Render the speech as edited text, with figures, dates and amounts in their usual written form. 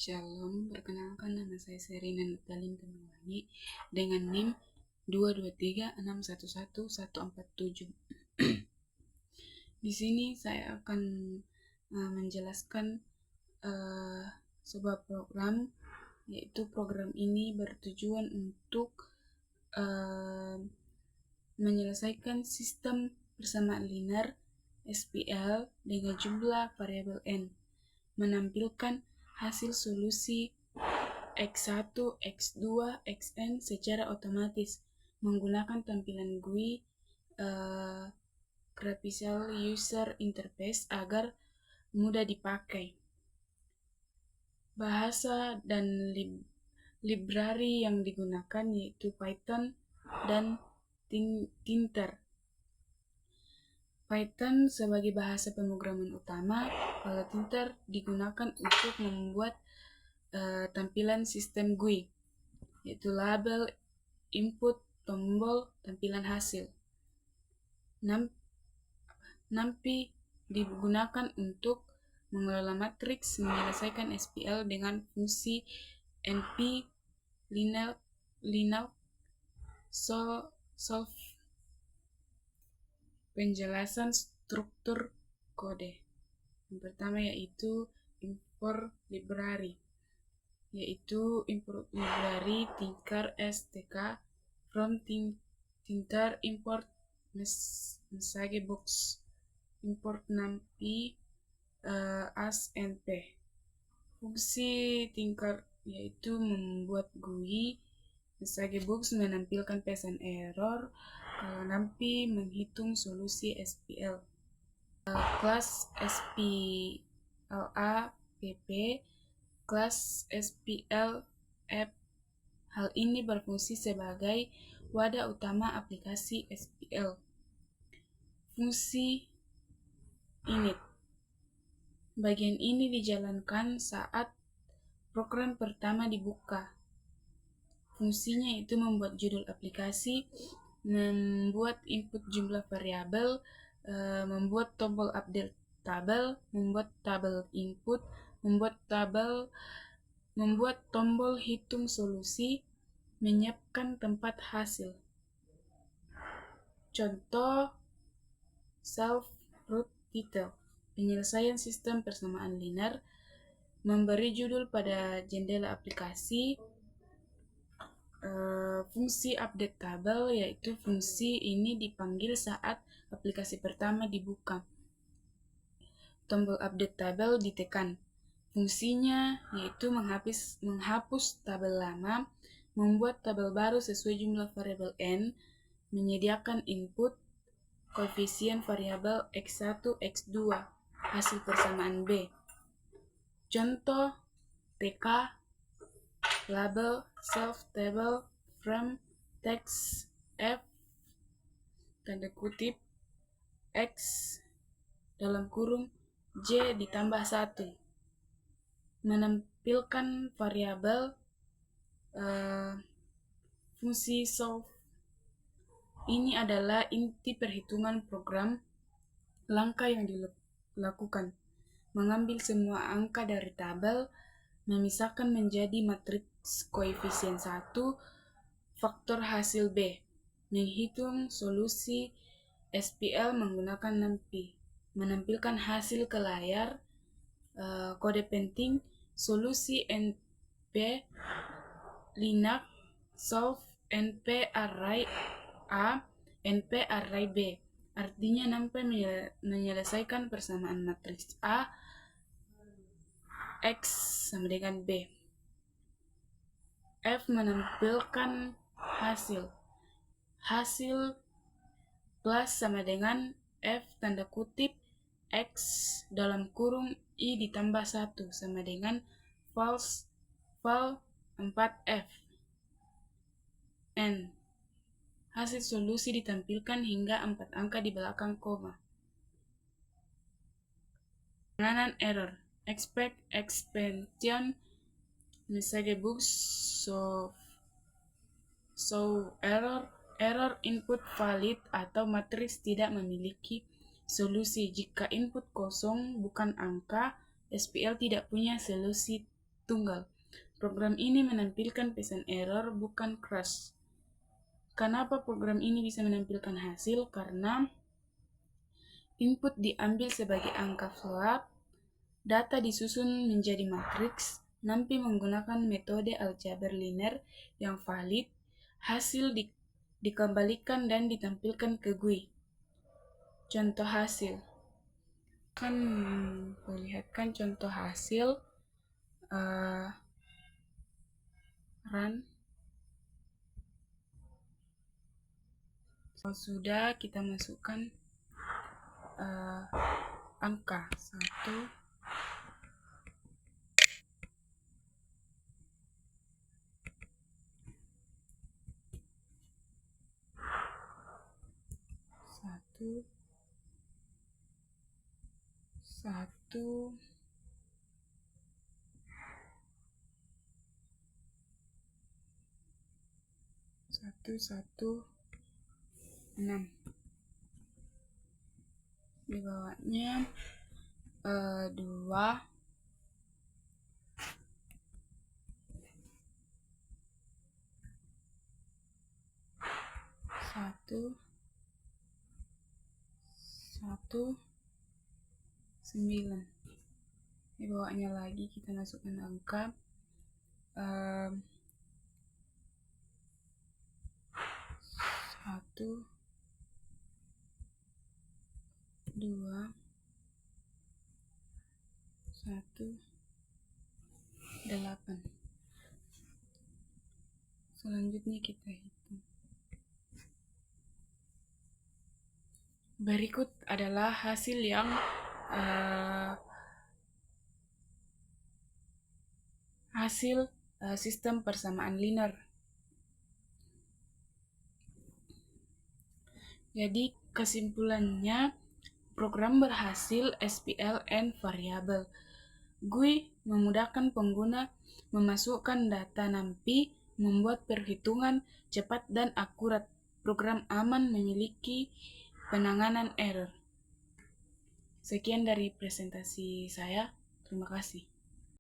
Shalom, perkenalkan nama saya Serina Natalin Kemewangi dengan NIM 223611147. Di sini saya akan menjelaskan sebuah program, yaitu program ini bertujuan untuk menyelesaikan sistem persamaan linear SPL dengan jumlah variabel n, menampilkan hasil solusi X1, X2, Xn secara otomatis menggunakan tampilan GUI Graphical User Interface agar mudah dipakai. Bahasa dan library yang digunakan yaitu Python dan Thinter. Python sebagai bahasa pemrograman utama, kalau Thinter digunakan untuk membuat tampilan sistem GUI, yaitu label, input, tombol, tampilan hasil. NumPy digunakan untuk mengelola matriks, menyelesaikan SPL dengan fungsi NP, Linux, Solve. Penjelasan struktur kode. Yang pertama yaitu import library, yaitu import library Tinker STK from Thinter, import MessageBox, import NumPy as np. Fungsi Tinker yaitu membuat GUI, MessageBox menampilkan pesan error, kalau NumPy menghitung solusi SPL. Kelas SPLA PP, kelas SPL app. Hal ini berfungsi sebagai wadah utama aplikasi SPL. Fungsi init. Bagian ini dijalankan saat program pertama dibuka. Fungsinya itu membuat judul aplikasi, membuat input jumlah variabel, membuat tombol update tabel, membuat tabel input, membuat tombol hitung solusi, menyiapkan tempat hasil. Contoh self-root detail, penyelesaian sistem persamaan linear, memberi judul pada jendela aplikasi. Fungsi update tabel, yaitu fungsi ini dipanggil saat aplikasi pertama dibuka. Tombol update tabel ditekan. Fungsinya yaitu menghapus tabel lama, membuat tabel baru sesuai jumlah variabel n, menyediakan input, koefisien variabel X1, X2, hasil persamaan B. Contoh TK, label, self table, frame, text, F, tanda kutip, X, dalam kurung, J ditambah 1. Menampilkan variabel fungsi solve. Ini adalah inti perhitungan program. Langkah yang dilakukan: mengambil semua angka dari tabel, memisahkan menjadi matriks koefisien 1, faktor hasil B, menghitung solusi SPL menggunakan NumPy, menampilkan hasil ke layar. Kode penting: solusi NP Linux solve NP array A, NP array B. Artinya NumPy menyelesaikan persamaan matriks A X sama dengan B. F menampilkan hasil plus sama dengan F tanda kutip X dalam kurung I ditambah 1 sama dengan val 4F N. Hasil solusi ditampilkan hingga 4 angka di belakang koma. Penanganan error: expect expansion MessageBox so error input valid atau matriks tidak memiliki solusi. Jika input kosong bukan angka, SPL tidak punya solusi tunggal. Program ini menampilkan pesan error, bukan crash. Kenapa program ini bisa menampilkan hasil? Karena input diambil sebagai angka float, data disusun menjadi matriks, nanti menggunakan metode aljabar linear yang valid, hasil dikembalikan dan ditampilkan ke GUI. Contoh hasil. Kan perlihatkan contoh hasil run. Kalau sudah, kita masukkan angka 1, 1, 1, 1, 1, 6. Di bawahnya 2, 1, 1, 9. Di bawahnya lagi kita masukkan angka 1, 2, 1, 8. Selanjutnya kita hitung. Berikut adalah hasil yang sistem persamaan linear. Jadi kesimpulannya, program berhasil SPLN variabel. GUI memudahkan pengguna memasukkan data NumPy, membuat perhitungan cepat dan akurat. Program aman, memiliki penanganan error. Sekian dari presentasi saya. Terima kasih.